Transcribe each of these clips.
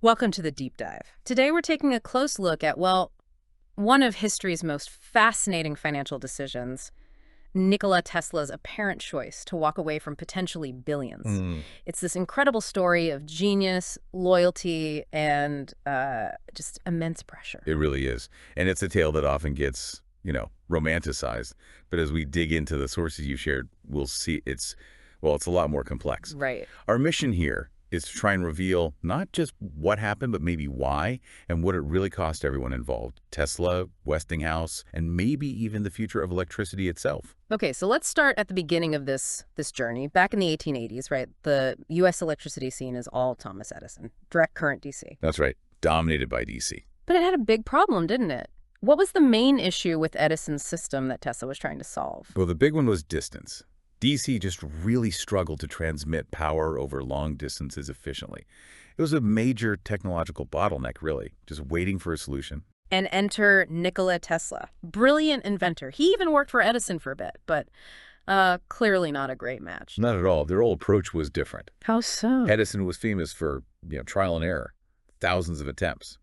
Welcome to the deep dive. Today we're taking a close look at, well, one of history's most fascinating financial decisions, Nikola Tesla's apparent choice to walk away from potentially billions. Mm, It's this incredible story of genius, loyalty, and just immense pressure. it really is. And it's a tale that often gets, romanticized. But as we dig into the sources you shared, we'll see it's a lot more complex. Right. Our mission here is to try and reveal not just what happened, but maybe why and what it really cost everyone involved. Tesla, Westinghouse, and maybe even the future of electricity itself. Okay, so let's start at the beginning of this journey. Back in the 1880s, right, the U.S. electricity scene is all Thomas Edison, direct current DC. That's right. Dominated by DC. But it had a big problem, didn't it? What was the main issue with Edison's system that Tesla was trying to solve? Well, the big one was distance. DC just really struggled to transmit power over long distances efficiently. It was a major technological bottleneck, really, just waiting for a solution. And enter Nikola Tesla, brilliant inventor. He even worked for Edison for a bit, but clearly not a great match. Not at all. Their whole approach was different. How so? Edison was famous for, trial and error, thousands of attempts.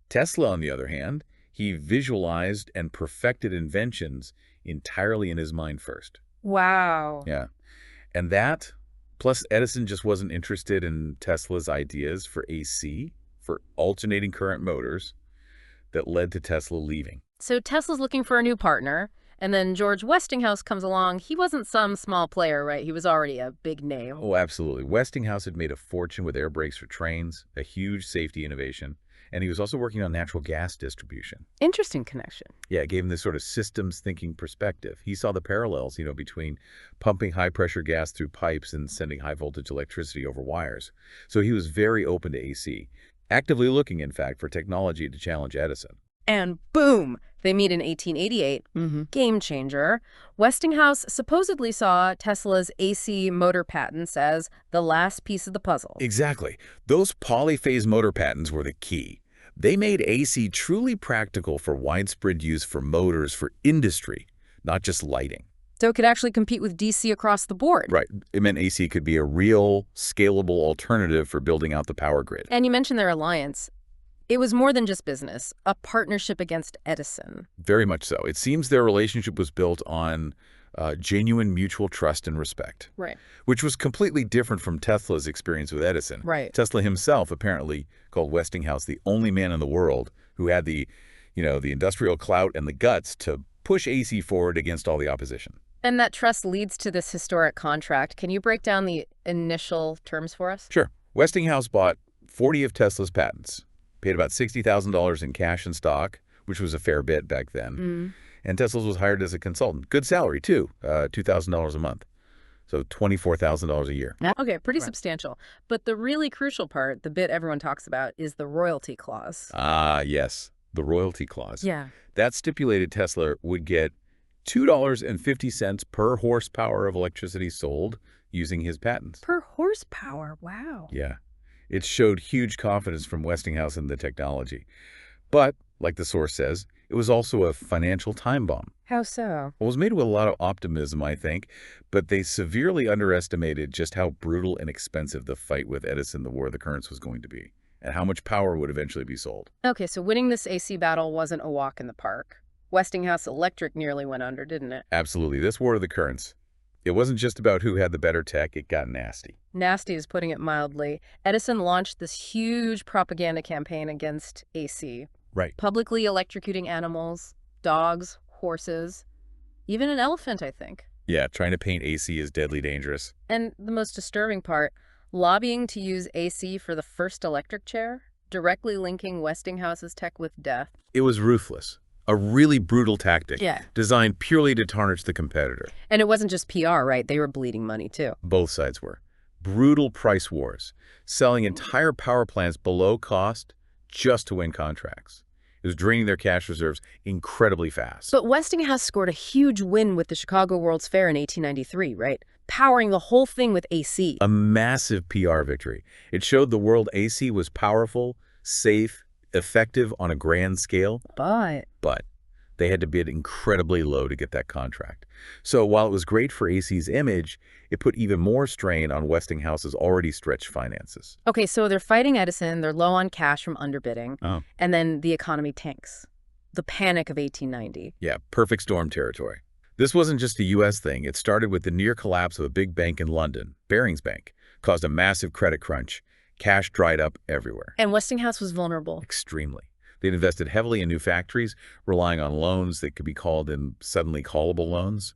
Tesla, on the other hand, he visualized and perfected inventions entirely in his mind first. Wow. Yeah. And that, plus Edison just wasn't interested in Tesla's ideas for AC, for alternating current motors, that led to Tesla leaving. So Tesla's looking for a new partner, and then George Westinghouse comes along. He wasn't some small player, right? He was already a big name. Oh, absolutely. Westinghouse had made a fortune with air brakes for trains, a huge safety innovation, and he was also working on natural gas distribution. Interesting connection. Yeah, it gave him this sort of systems thinking perspective. He saw the parallels, between pumping high-pressure gas through pipes and sending high-voltage electricity over wires. So he was very open to AC, actively looking, in fact, for technology to challenge Edison. And boom, they meet in 1888. Game changer. Westinghouse supposedly saw Tesla's AC motor patents as the last piece of the puzzle. Exactly. Those polyphase motor patents were the key. They made AC truly practical for widespread use for motors for industry, not just lighting. So it could actually compete with DC across the board. Right. It meant AC could be a real, scalable alternative for building out the power grid. And you mentioned their alliance. It was more than just business, a partnership against Edison. Very much so. It seems their relationship was built on genuine mutual trust and respect. Right. Which was completely different from Tesla's experience with Edison. Right. Tesla himself apparently called Westinghouse the only man in the world who had the industrial clout and the guts to push AC forward against all the opposition. And that trust leads to this historic contract. Can you break down the initial terms for us? Sure. Westinghouse bought 40 of Tesla's patents, paid about $60,000 in cash and stock, which was a fair bit back then. And Tesla was hired as a consultant. Good salary, too, $2,000 a month. So $24,000 a year. Okay, pretty substantial. But the really crucial part, the bit everyone talks about, is the royalty clause. Ah, yes, the royalty clause. Yeah. That stipulated Tesla would get $2.50 per horsepower of electricity sold using his patents. Per horsepower, wow. Yeah. It showed huge confidence from Westinghouse in the technology. But, like the source says, it was also a financial time bomb. How so? It was made with a lot of optimism, I think, but they severely underestimated just how brutal and expensive the fight with Edison, the War of the Currents, was going to be, and how much power would eventually be sold. Okay, so winning this AC battle wasn't a walk in the park. Westinghouse Electric nearly went under, didn't it? Absolutely. This War of the Currents, it wasn't just about who had the better tech, it got nasty. Nasty is putting it mildly. Edison launched this huge propaganda campaign against AC. Right. Publicly electrocuting animals, dogs, horses, even an elephant, I think. Yeah, trying to paint AC as deadly dangerous. And the most disturbing part, lobbying to use AC for the first electric chair, directly linking Westinghouse's tech with death. It was ruthless. A really brutal tactic. Yeah. Designed purely to tarnish the competitor. And it wasn't just PR, right? They were bleeding money, too. Both sides were. Brutal price wars. Selling entire power plants below cost just to win contracts. It was draining their cash reserves incredibly fast. But Westinghouse scored a huge win with the Chicago World's Fair in 1893, right? Powering the whole thing with AC. A massive PR victory. It showed the world AC was powerful, safe, effective on a grand scale. But But They had to bid incredibly low to get that contract. So while it was great for AC's image, it put even more strain on Westinghouse's already stretched finances. Okay, so they're fighting Edison, they're low on cash from underbidding, Oh. and then the economy tanks. The panic of 1890. Yeah, perfect storm territory. This wasn't just a U.S. thing. It started with the near collapse of a big bank in London, Barings Bank, caused a massive credit crunch. Cash dried up everywhere. And Westinghouse was vulnerable. Extremely. They'd invested heavily in new factories, relying on loans that could be called in suddenly callable loans.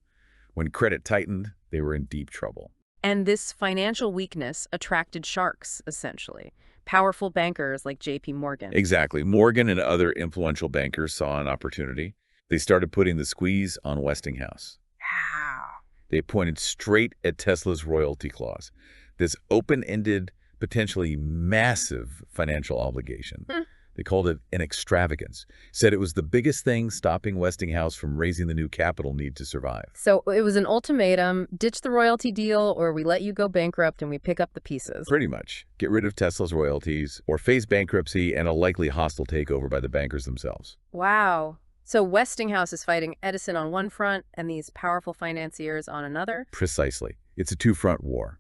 When credit tightened, they were in deep trouble. And this financial weakness attracted sharks, essentially. Powerful bankers like J.P. Morgan. Exactly. Morgan and other influential bankers saw an opportunity. They started putting the squeeze on Westinghouse. How? They pointed straight at Tesla's royalty clause, this open-ended, potentially massive financial obligation. They called it an extravagance, said it was the biggest thing stopping Westinghouse from raising the new capital need to survive. So it was an ultimatum: ditch the royalty deal or we let you go bankrupt and we pick up the pieces. Pretty much. Get rid of Tesla's royalties or face bankruptcy and a likely hostile takeover by the bankers themselves. Wow. So Westinghouse is fighting Edison on one front and these powerful financiers on another? Precisely. It's a two-front war.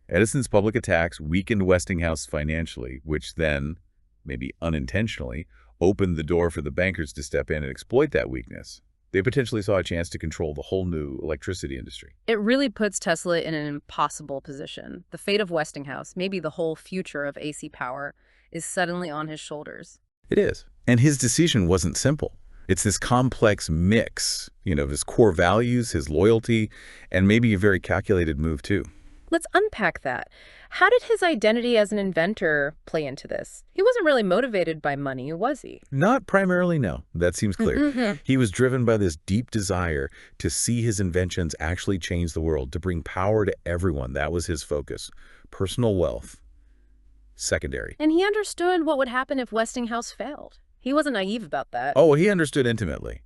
Edison's public attacks weakened Westinghouse financially, which then, maybe unintentionally, opened the door for the bankers to step in and exploit that weakness. They potentially saw a chance to control the whole new electricity industry. It really puts Tesla in an impossible position. The fate of Westinghouse, maybe the whole future of AC power, is suddenly on his shoulders. It is. And his decision wasn't simple. It's this complex mix, of his core values, his loyalty, and maybe a very calculated move, too. Let's unpack that. How did his identity as an inventor play into this? He wasn't really motivated by money, was he? Not primarily, no. That seems clear. He was driven by this deep desire to see his inventions actually change the world, to bring power to everyone. That was his focus. Personal wealth, secondary. And he understood what would happen if Westinghouse failed. He wasn't naive about that. Oh, he understood intimately.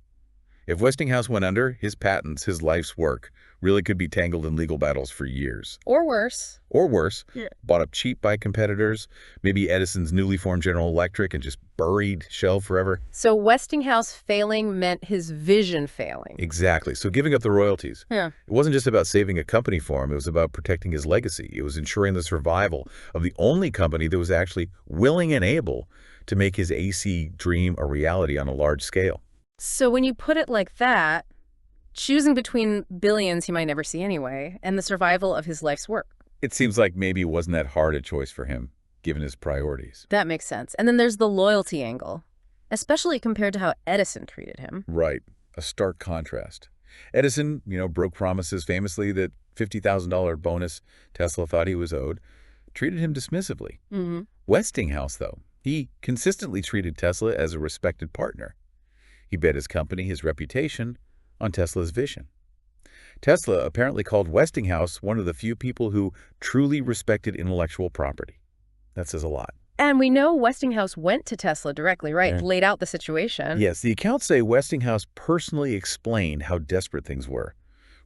If Westinghouse went under, his patents, his life's work, really could be tangled in legal battles for years. Or worse. Or worse, bought up cheap by competitors, maybe Edison's newly formed General Electric, and just buried, shelved forever. So Westinghouse failing meant his vision failing. Exactly. So giving up the royalties. Yeah. It wasn't just about saving a company for him. It was about protecting his legacy. It was ensuring the survival of the only company that was actually willing and able to make his AC dream a reality on a large scale. So when you put it like that, choosing between billions he might never see anyway and the survival of his life's work. It seems like maybe it wasn't that hard a choice for him, given his priorities. That makes sense. And then there's the loyalty angle, especially compared to how Edison treated him. Right. A stark contrast. Edison, broke promises famously that $50,000 bonus Tesla thought he was owed, treated him dismissively. Westinghouse, though, he consistently treated Tesla as a respected partner. He bet his company, his reputation, on Tesla's vision. Tesla apparently called Westinghouse one of the few people who truly respected intellectual property. That says a lot. And we know Westinghouse went to Tesla directly, right? Yeah. Laid out the situation. Yes, the accounts say Westinghouse personally explained how desperate things were.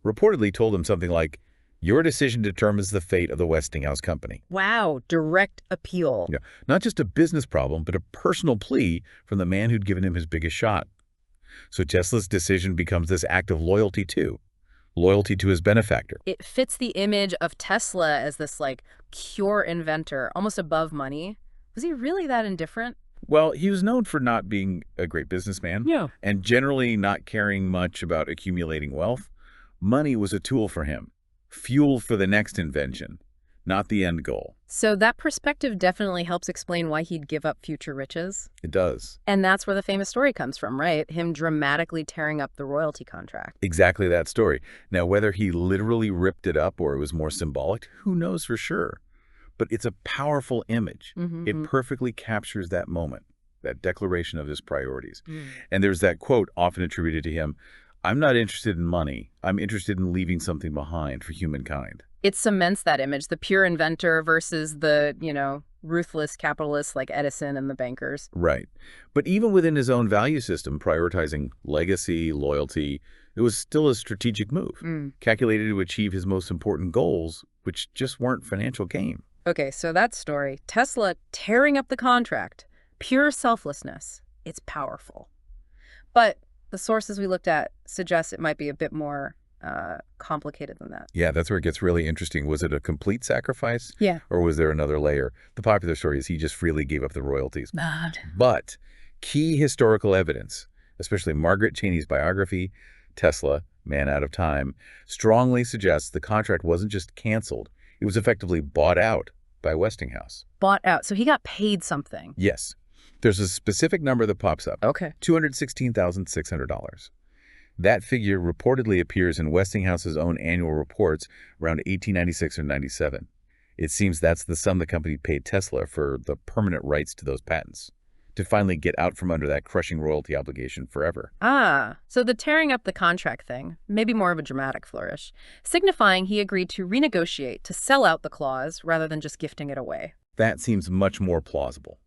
Reportedly told him something like, "Your decision determines the fate of the Westinghouse company." Wow, direct appeal. Yeah, not just a business problem, but a personal plea from the man who'd given him his biggest shot. So Tesla's decision becomes this act of loyalty, too. Loyalty to his benefactor. It fits the image of Tesla as this, pure inventor, almost above money. Was he really that indifferent? Well, he was known for not being a great businessman. Yeah. And generally not caring much about accumulating wealth. Money was a tool for him. Fuel for the next invention, not the end goal. So that perspective definitely helps explain why he'd give up future riches. It does. And that's where the famous story comes from, right? Him dramatically tearing up the royalty contract. Exactly that story. Now, whether he literally ripped it up or it was more symbolic, who knows for sure? But it's a powerful image. It perfectly captures that moment, that declaration of his priorities. And there's that quote often attributed to him, "I'm not interested in money. I'm interested in leaving something behind for humankind." It cements that image, the pure inventor versus the, ruthless capitalists like Edison and the bankers. Right. But even within his own value system, prioritizing legacy, loyalty, it was still a strategic move, calculated to achieve his most important goals, which just weren't financial gain. Okay, so that story, Tesla tearing up the contract, pure selflessness, it's powerful. But the sources we looked at suggest it might be a bit more complicated than that. Yeah, that's where it gets really interesting. Was it a complete sacrifice? Yeah. Or was there another layer? The popular story is he just freely gave up the royalties. Bad. But key historical evidence, especially Margaret Cheney's biography, Tesla, Man Out of Time, strongly suggests the contract wasn't just canceled. It was effectively bought out by Westinghouse. Bought out. So he got paid something. Yes. There's a specific number that pops up. Okay. $216,600. That figure reportedly appears in Westinghouse's own annual reports around 1896 or 97. It seems that's the sum the company paid Tesla for the permanent rights to those patents, to finally get out from under that crushing royalty obligation forever. Ah, so the tearing up the contract thing, maybe more of a dramatic flourish, signifying he agreed to renegotiate to sell out the clause rather than just gifting it away. That seems much more plausible.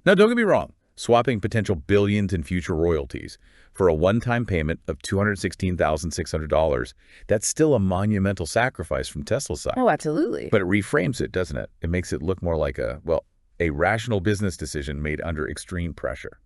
Now, don't get me wrong. Swapping potential billions in future royalties for a one-time payment of $216,600, that's still a monumental sacrifice from Tesla's side. Oh, absolutely. But it reframes it, doesn't it? It makes it look more like a rational business decision made under extreme pressure.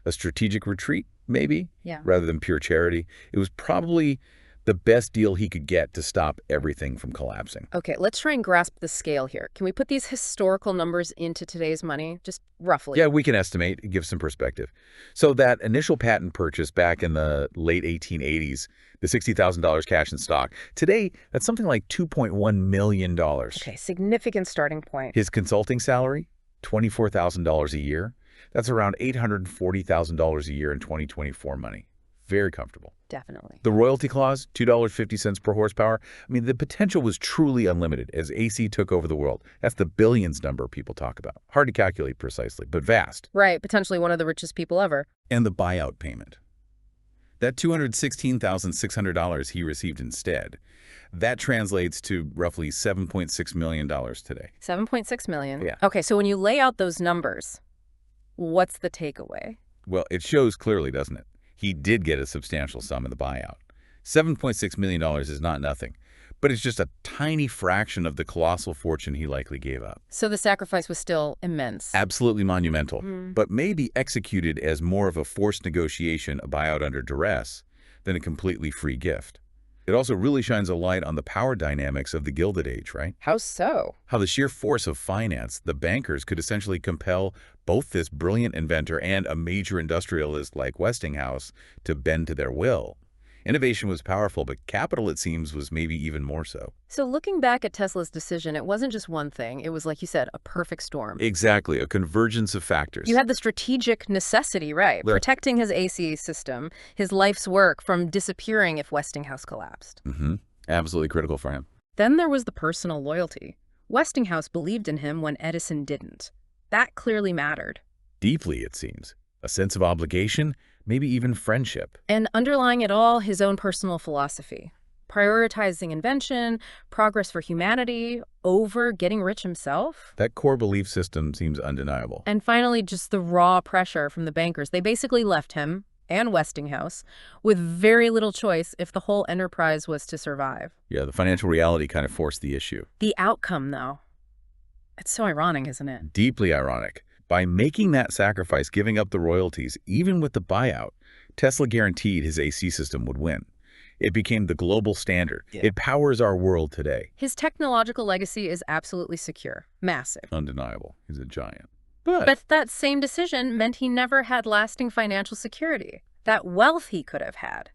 A strategic retreat, maybe, rather than pure charity. It was probably the best deal he could get to stop everything from collapsing. Okay, let's try and grasp the scale here. Can we put these historical numbers into today's money, just roughly? Yeah, we can estimate, give some perspective. So that initial patent purchase back in the late 1880s, the $60,000 cash in stock, today, that's something like $2.1 million. Okay, significant starting point. His consulting salary, $24,000 a year. That's around $840,000 a year in 2024 money. Very comfortable. Definitely. The royalty clause, $2.50 per horsepower. I mean, the potential was truly unlimited as AC took over the world. That's the billions number people talk about. Hard to calculate precisely, but vast. Right, potentially one of the richest people ever. And the buyout payment. That $216,600 he received instead, that translates to roughly $7.6 million today. $7.6 million? Yeah. Okay, so when you lay out those numbers, what's the takeaway? Well, it shows clearly, doesn't it? He did get a substantial sum in the buyout. $7.6 million is not nothing, but it's just a tiny fraction of the colossal fortune he likely gave up. So the sacrifice was still immense. Absolutely monumental, but maybe executed as more of a forced negotiation, a buyout under duress, than a completely free gift. It also really shines a light on the power dynamics of the Gilded Age, right? How so? How the sheer force of finance, the bankers could essentially compel both this brilliant inventor and a major industrialist like Westinghouse to bend to their will. Innovation was powerful, but capital, it seems, was maybe even more so. So looking back at Tesla's decision, it wasn't just one thing. It was, like you said, a perfect storm. Exactly, a convergence of factors. You had the strategic necessity, right? Protecting his AC system, his life's work from disappearing if Westinghouse collapsed. Absolutely critical for him. Then there was the personal loyalty. Westinghouse believed in him when Edison didn't. That clearly mattered. Deeply, it seems. A sense of obligation, maybe even friendship. And underlying it all, his own personal philosophy. Prioritizing invention, progress for humanity, over getting rich himself. That core belief system seems undeniable. And finally, just the raw pressure from the bankers. They basically left him, and Westinghouse, with very little choice if the whole enterprise was to survive. Yeah, the financial reality kind of forced the issue. The outcome, though, it's so ironic, isn't it? Deeply ironic. By making that sacrifice, giving up the royalties, even with the buyout, Tesla guaranteed his AC system would win. It became the global standard. It powers our world today. His technological legacy is absolutely secure, massive. Undeniable. He's a giant. But that same decision meant he never had lasting financial security. That wealth he could have had.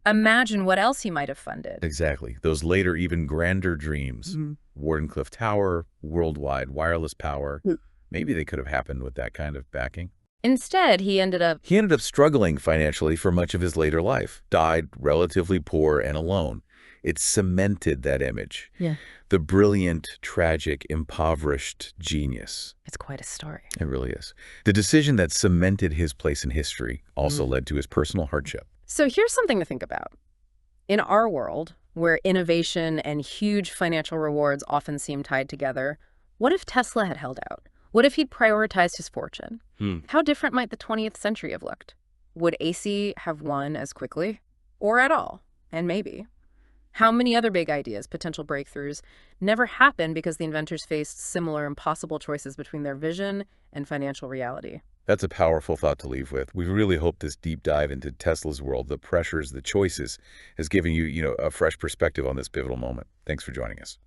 Imagine what else he might have funded. Exactly. Those later, even grander dreams. Wardenclyffe Tower, worldwide wireless power. Maybe they could have happened with that kind of backing. Instead, he ended up struggling financially for much of his later life. Died relatively poor and alone. It cemented that image. Yeah. The brilliant, tragic, impoverished genius. It's quite a story. It really is. The decision that cemented his place in history also led to his personal hardship. So here's something to think about. In our world, where innovation and huge financial rewards often seem tied together, what if Tesla had held out? What if he'd prioritized his fortune? How different might the 20th century have looked? Would AC have won as quickly? Or at all? And maybe. How many other big ideas, potential breakthroughs, never happened because the inventors faced similar impossible choices between their vision and financial reality? That's a powerful thought to leave with. We really hope this deep dive into Tesla's world, the pressures, the choices, has given you, a fresh perspective on this pivotal moment. Thanks for joining us.